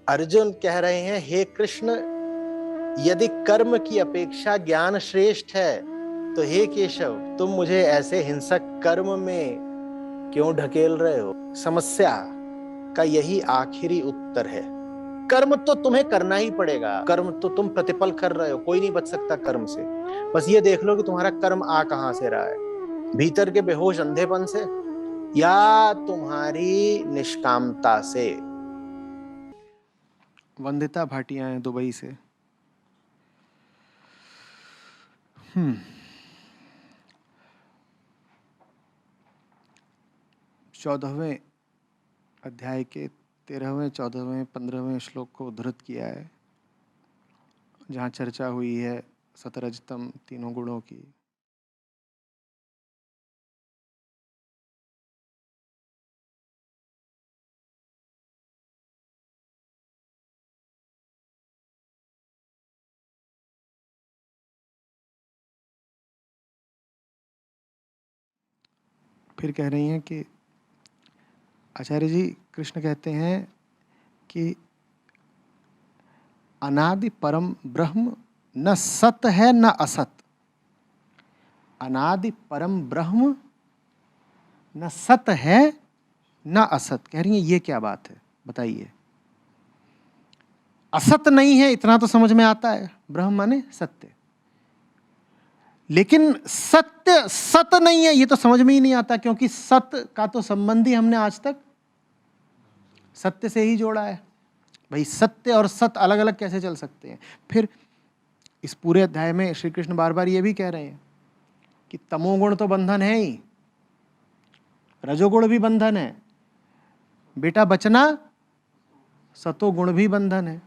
अर्जुन कह रहे हैं, हे कृष्ण, यदि कर्म की अपेक्षा ज्ञान श्रेष्ठ है तो हे केशव, तुम मुझे ऐसे हिंसक कर्म में क्यों ढकेल रहे हो? समस्या का यही आखिरी उत्तर है। कर्म तो तुम्हें करना ही पड़ेगा, कर्म तो तुम प्रतिपल कर रहे हो, कोई नहीं बच सकता कर्म से। बस ये देख लो कि तुम्हारा कर्म आ कहां से रहा है, भीतर के बेहोश अंधेपन से या तुम्हारी निष्कामता से। वंदिता भाटिया है दुबई से। 14वें अध्याय के 13वें, 14वें, 15वें श्लोक को उद्धृत किया है, जहाँ चर्चा हुई है सतरजतम तीनों गुणों की। फिर कह रही हैं कि आचार्य जी, कृष्ण कहते हैं कि अनादि परम ब्रह्म न सत है न असत। अनादि परम ब्रह्म न सत है न असत। कह रही हैं ये क्या बात है, बताइए। असत नहीं है इतना तो समझ में आता है, ब्रह्म माने सत्य, लेकिन सत्य सत नहीं है ये तो समझ में ही नहीं आता, क्योंकि सत्य का तो संबंध ही हमने आज तक सत्य से ही जोड़ा है। भाई सत्य और सत अलग अलग कैसे चल सकते हैं? फिर इस पूरे अध्याय में श्री कृष्ण बार बार ये भी कह रहे हैं कि तमोगुण तो बंधन है ही, रजोगुण भी बंधन है, बेटा बचना सतोगुण भी बंधन है।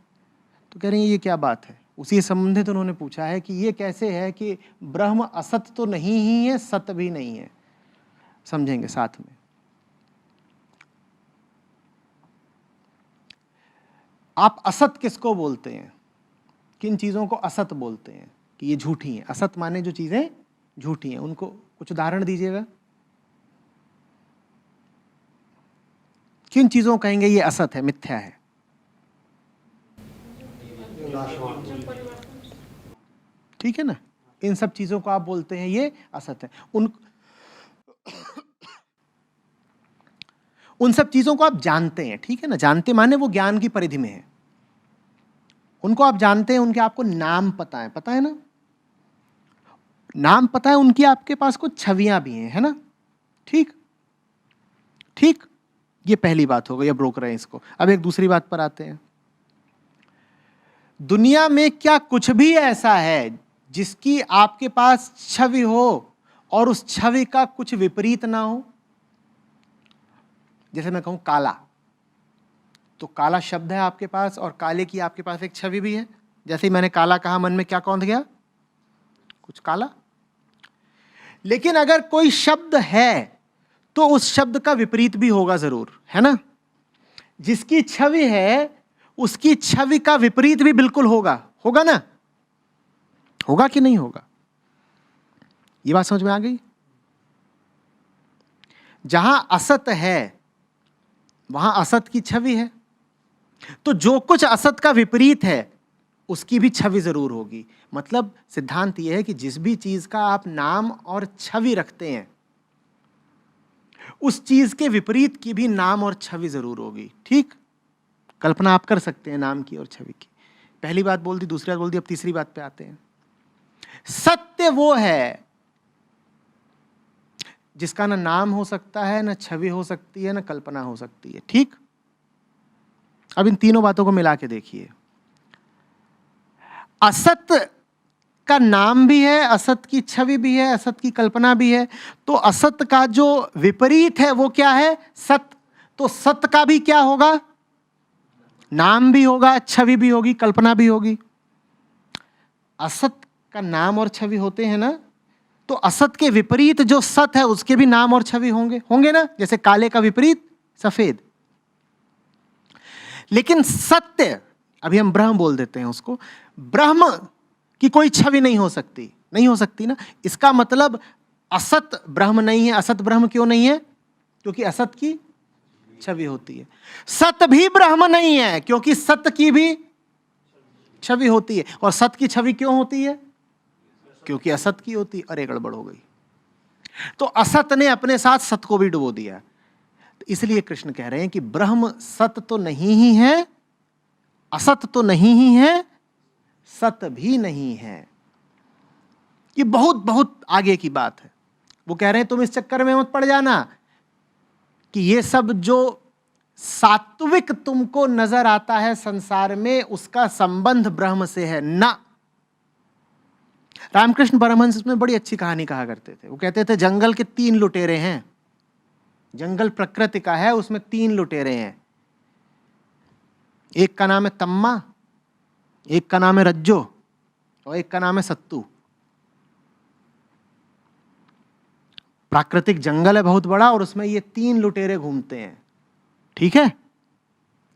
तो कह रही हैं ये क्या बात है? उसी संबंधित उन्होंने पूछा है कि ये कैसे है कि ब्रह्म असत तो नहीं ही है, सत भी नहीं है। समझेंगे साथ में। आप असत किसको बोलते हैं? किन चीजों को असत बोलते हैं कि ये झूठी हैं? असत माने जो चीजें झूठी हैं, उनको कुछ उदाहरण दीजिएगा। किन चीजों को कहेंगे ये असत है, मिथ्या है? ठीक है ना, इन सब चीजों को आप बोलते हैं ये असत है। उन सब चीजों को आप जानते हैं, ठीक है ना, जानते माने वो ज्ञान की परिधि में है, उनको आप जानते हैं, उनके आपको नाम पता है, पता है ना, नाम पता है, उनकी आपके पास कुछ छवियां भी हैं, है ना? ठीक ठीक, ये पहली बात हो गई। अब रोक रहे हैं इसको। अब एक दूसरी बात पर आते हैं। दुनिया में क्या कुछ भी ऐसा है जिसकी आपके पास छवि हो और उस छवि का कुछ विपरीत ना हो? जैसे मैं कहूं काला, तो काला शब्द है आपके पास और काले की आपके पास एक छवि भी है। जैसे ही मैंने काला कहा, मन में क्या कौंध गया? कुछ काला। लेकिन अगर कोई शब्द है तो उस शब्द का विपरीत भी होगा जरूर, है ना? जिसकी छवि है उसकी छवि का विपरीत भी बिल्कुल होगा, होगा ना? होगा कि नहीं होगा? ये बात समझ में आ गई? जहां असत है वहां असत की छवि है, तो जो कुछ असत का विपरीत है उसकी भी छवि जरूर होगी। मतलब सिद्धांत यह है कि जिस भी चीज का आप नाम और छवि रखते हैं उस चीज के विपरीत की भी नाम और छवि जरूर होगी। ठीक, कल्पना आप कर सकते हैं नाम की और छवि की। पहली बात बोल दी, दूसरी बात बोल दी, अब तीसरी बात पे आते हैं। सत्य वो है जिसका ना नाम हो सकता है, ना छवि हो सकती है, ना कल्पना हो सकती है। ठीक, अब इन तीनों बातों को मिला के देखिए। असत का नाम भी है, असत की छवि भी है, असत की कल्पना भी है। तो असत का जो विपरीत है वो क्या है? सत। तो सत का भी क्या होगा? नाम भी होगा, छवि भी होगी, कल्पना भी होगी। असत का नाम और छवि होते हैं ना, तो असत के विपरीत जो सत है उसके भी नाम और छवि होंगे, होंगे ना? जैसे काले का विपरीत सफेद। लेकिन सत्य, अभी हम ब्रह्म बोल देते हैं उसको, ब्रह्म की कोई छवि नहीं हो सकती, नहीं हो सकती ना। इसका मतलब असत ब्रह्म नहीं है। असत ब्रह्म क्यों नहीं है? क्योंकि असत की छवि होती है। सत भी ब्रह्म नहीं है, क्योंकि सत की भी छवि होती है। और सत की छवि क्यों होती है? क्योंकि असत की होती है। अरे गड़बड़ हो गई। तो असत ने अपने साथ सत को भी डुबो दिया। तो इसलिए कृष्ण कह रहे हैं कि ब्रह्म सत तो नहीं ही है, असत तो नहीं ही है, सत भी नहीं है। ये बहुत बहुत आगे की बात है। वो कह रहे हैं तुम इस चक्कर में मत पड़ जाना कि ये सब जो सात्विक तुमको नजर आता है संसार में, उसका संबंध ब्रह्म से है ना। रामकृष्ण परमहंस इसमें बड़ी अच्छी कहानी कहा करते थे। वो कहते थे जंगल के 3 लुटेरे हैं। जंगल प्रकृति का है, उसमें 3 लुटेरे हैं। एक का नाम है तम्मा, एक का नाम है रज्जो, और एक का नाम है सत्तू। प्राकृतिक जंगल है बहुत बड़ा, और उसमें ये 3 लुटेरे घूमते हैं। ठीक है,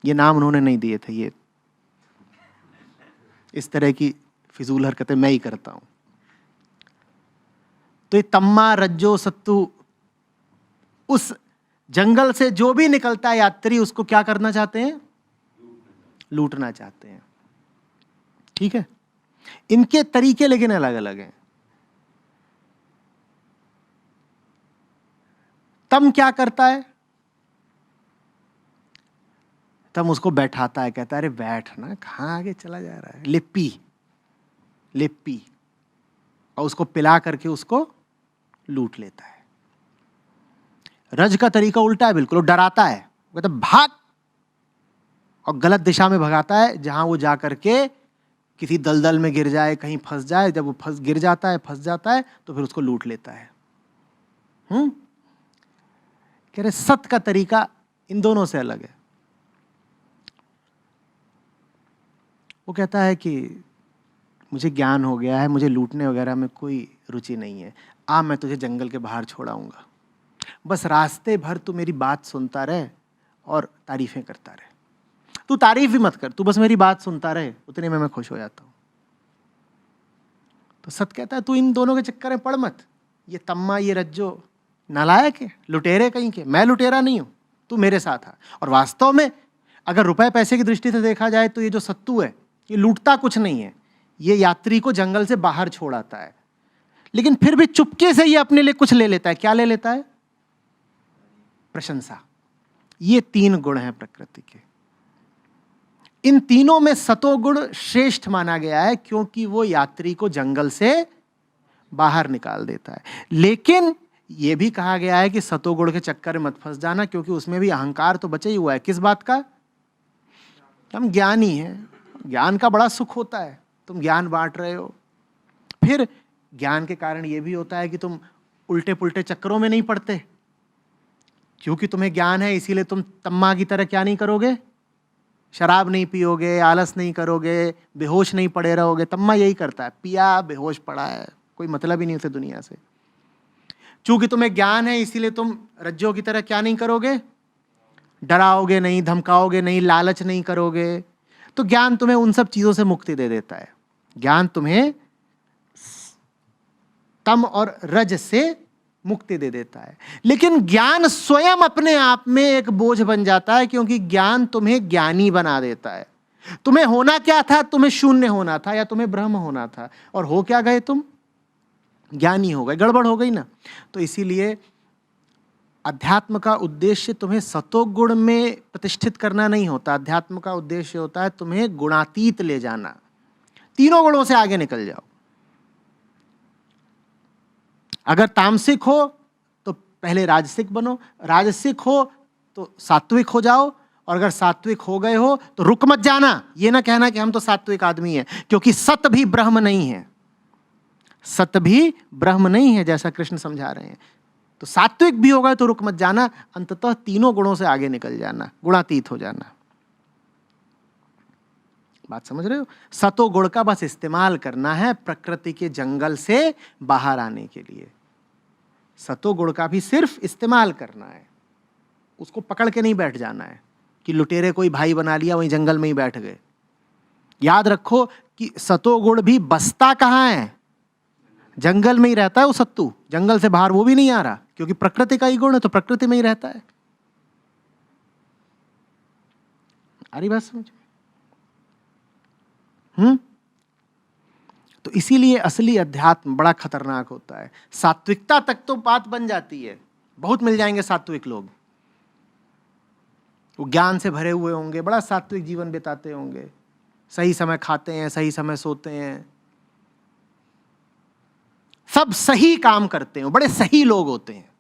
ये नाम उन्होंने नहीं दिए थे। ये इस तरह की फिजूल हरकतें मैं ही करता हूं। तो ये तम्मा, रज्जो, सत्तू, उस जंगल से जो भी निकलता है यात्री, उसको क्या करना चाहते हैं? लूटना चाहते हैं। ठीक है, इनके तरीके लेकिन अलग अलग हैं। तम क्या करता है? तम उसको बैठाता है, कहता है अरे बैठ ना, कहां आगे चला जा रहा है, लिप्पी लिप्पी, और उसको पिला करके उसको लूट लेता है। रज का तरीका उल्टा है बिल्कुल, वो डराता है, कहता भाग, और गलत दिशा में भगाता है, जहां वो जा करके किसी दलदल में गिर जाए, कहीं फंस जाए। जब वो गिर जाता है, फंस जाता है, तो फिर उसको लूट लेता है। कह रहे सत का तरीका इन दोनों से अलग है। वो कहता है कि मुझे ज्ञान हो गया है, मुझे लूटने वगैरह में कोई रुचि नहीं है, आ मैं तुझे जंगल के बाहर छोड़ाऊंगा, बस रास्ते भर तू मेरी बात सुनता रहे और तारीफें करता रहे। तू तारीफ भी मत कर, तू बस मेरी बात सुनता रहे, उतने में मैं खुश हो जाता हूं। तो सत कहता है तू इन दोनों के चक्कर में पड़ मत। ये तम्मा, ये रज्जो नालायक है, लुटेरे कहीं के। मैं लुटेरा नहीं हूं, तू मेरे साथ आ। और वास्तव में अगर रुपए पैसे की दृष्टि से देखा जाए तो ये जो सत्तू है, ये लूटता कुछ नहीं है, ये यात्री को जंगल से बाहर छोड़ आता है। लेकिन फिर भी चुपके से ये अपने लिए कुछ ले लेता है। क्या ले लेता है? प्रशंसा। ये 3 गुण हैं प्रकृति के। इन तीनों में सतोगुण श्रेष्ठ माना गया है, क्योंकि वो यात्री को जंगल से बाहर निकाल देता है। लेकिन यह भी कहा गया है कि सतोगुण के चक्कर में मत फंस जाना, क्योंकि उसमें भी अहंकार तो बचा ही हुआ है। किस बात का? हम ज्ञानी हैं, ज्ञान का बड़ा सुख होता है, तुम ज्ञान बांट रहे हो। फिर ज्ञान के कारण यह भी होता है कि तुम उल्टे पुल्टे चक्करों में नहीं पड़ते, क्योंकि तुम्हें ज्ञान है, इसीलिए तुम तम्मा की तरह क्या नहीं करोगे? शराब नहीं पियोगे, आलस नहीं करोगे, बेहोश नहीं पड़े रहोगे। तम्मा यही करता है, पिया बेहोश पड़ा है, कोई मतलब ही नहीं उसे दुनिया से। चूंकि तुम्हें ज्ञान है, इसीलिए तुम रज्जो की तरह क्या नहीं करोगे? डराओगे नहीं, धमकाओगे नहीं, लालच नहीं करोगे। तो ज्ञान तुम्हें उन सब चीजों से मुक्ति दे देता है। ज्ञान तुम्हें तम और रज से मुक्ति दे देता है। लेकिन ज्ञान स्वयं अपने आप में एक बोझ बन जाता है, क्योंकि ज्ञान तुम्हें ज्ञानी बना देता है। तुम्हें होना क्या था? तुम्हें शून्य होना था या तुम्हें ब्रह्म होना था, और हो क्या गए? तुम ज्ञानी हो गए। गड़बड़ हो गई ना। तो इसीलिए अध्यात्म का उद्देश्य तुम्हें सतोगुण में प्रतिष्ठित करना नहीं होता। अध्यात्म का उद्देश्य होता है तुम्हें गुणातीत ले जाना, तीनों गुणों से आगे निकल जाओ। अगर तामसिक हो तो पहले राजसिक बनो, राजसिक हो तो सात्विक हो जाओ, और अगर सात्विक हो गए हो तो रुक मत जाना। ये ना कहना कि हम तो सात्विक आदमी हैं, क्योंकि सत भी ब्रह्म नहीं है। सत भी ब्रह्म नहीं है, जैसा कृष्ण समझा रहे हैं। तो सात्विक भी होगा तो रुक मत जाना, अंततः तीनों गुणों से आगे निकल जाना, गुणातीत हो जाना। बात समझ रहे हो? सतो गुण का बस इस्तेमाल करना है प्रकृति के जंगल से बाहर आने के लिए। सतो गुण का भी सिर्फ इस्तेमाल करना है, उसको पकड़ के नहीं बैठ जाना है कि लुटेरे कोई भाई बना लिया वहीं जंगल में ही बैठ गए। याद रखो कि सतो गुण भी बसता कहाँ है? जंगल में ही रहता है वो सत्तू। जंगल से बाहर वो भी नहीं आ रहा, क्योंकि प्रकृति का ही गुण है, तो प्रकृति में ही रहता है। आ रही बात समझ? तो इसीलिए असली अध्यात्म बड़ा खतरनाक होता है। सात्विकता तक तो बात बन जाती है, बहुत मिल जाएंगे सात्विक लोग, वो ज्ञान से भरे हुए होंगे, बड़ा सात्विक जीवन बिताते होंगे, सही समय खाते हैं, सही समय सोते हैं, सब सही काम करते हैं, बड़े सही लोग होते हैं,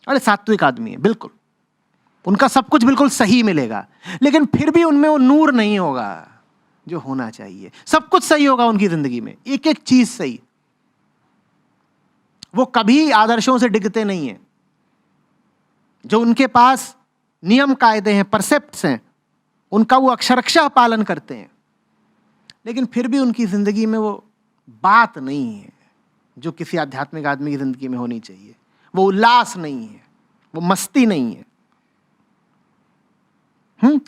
अरे सात्विक आदमी है बिल्कुल, उनका सब कुछ बिल्कुल सही मिलेगा, लेकिन फिर भी उनमें वो नूर नहीं होगा जो होना चाहिए। सब कुछ सही होगा उनकी जिंदगी में, एक एक चीज सही, वो कभी आदर्शों से डिगते नहीं है। जो उनके पास नियम कायदे हैं, परसेप्ट्स हैं, उनका वो अक्षरशः पालन करते हैं, लेकिन फिर भी उनकी जिंदगी में वो बात नहीं है जो किसी आध्यात्मिक आदमी की जिंदगी में होनी चाहिए। वो उल्लास नहीं है, वो मस्ती नहीं है।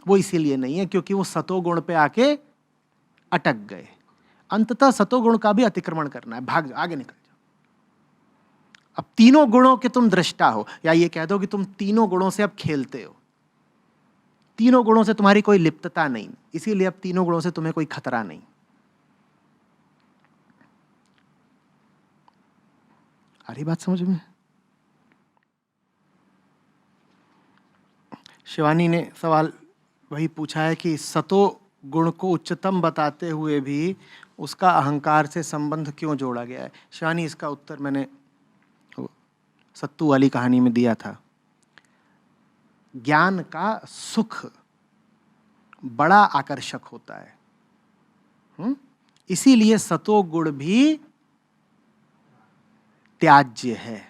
वो इसीलिए नहीं है क्योंकि वो सतोगुण पे आके अटक गए। अंततः सतोगुण का भी अतिक्रमण करना है, भाग जाओ, आगे निकल जाओ। अब तीनों गुणों के तुम दृष्टा हो, या ये कह दो कि तुम तीनों गुणों से अब खेलते हो, तीनों गुणों से तुम्हारी कोई लिप्तता नहीं, इसीलिए अब तीनों गुणों से तुम्हें कोई खतरा नहीं। आ रही बात समझ में? शिवानी ने सवाल वही पूछा है कि सतो गुण को उच्चतम बताते हुए भी उसका अहंकार से संबंध क्यों जोड़ा गया है। शिवानी, इसका उत्तर मैंने सत्तू वाली कहानी में दिया था। ज्ञान का सुख बड़ा आकर्षक होता है, इसीलिए सतो गुण भी त्याज्य है।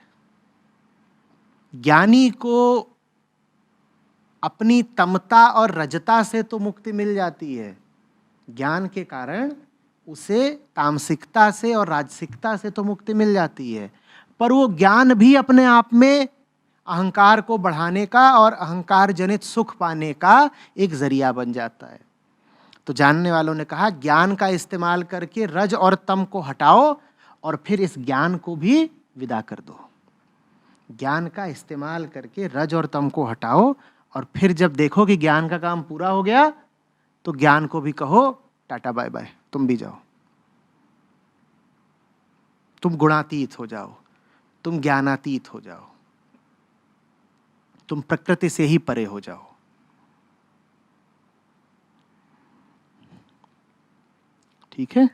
ज्ञानी को अपनी तमता और रजता से तो मुक्ति मिल जाती है, ज्ञान के कारण उसे तामसिकता से और राजसिकता से तो मुक्ति मिल जाती है, पर वो ज्ञान भी अपने आप में अहंकार को बढ़ाने का और अहंकार जनित सुख पाने का एक जरिया बन जाता है। तो जानने वालों ने कहा ज्ञान का इस्तेमाल करके रज और तम को हटाओ और फिर इस ज्ञान को भी विदा कर दो। ज्ञान का इस्तेमाल करके रज और तम को हटाओ और फिर जब देखो कि ज्ञान का काम पूरा हो गया तो ज्ञान को भी कहो टाटा बाय बाय, तुम भी जाओ, तुम गुणातीत हो जाओ, तुम ज्ञानातीत हो जाओ, तुम प्रकृति से ही परे हो जाओ। ठीक है।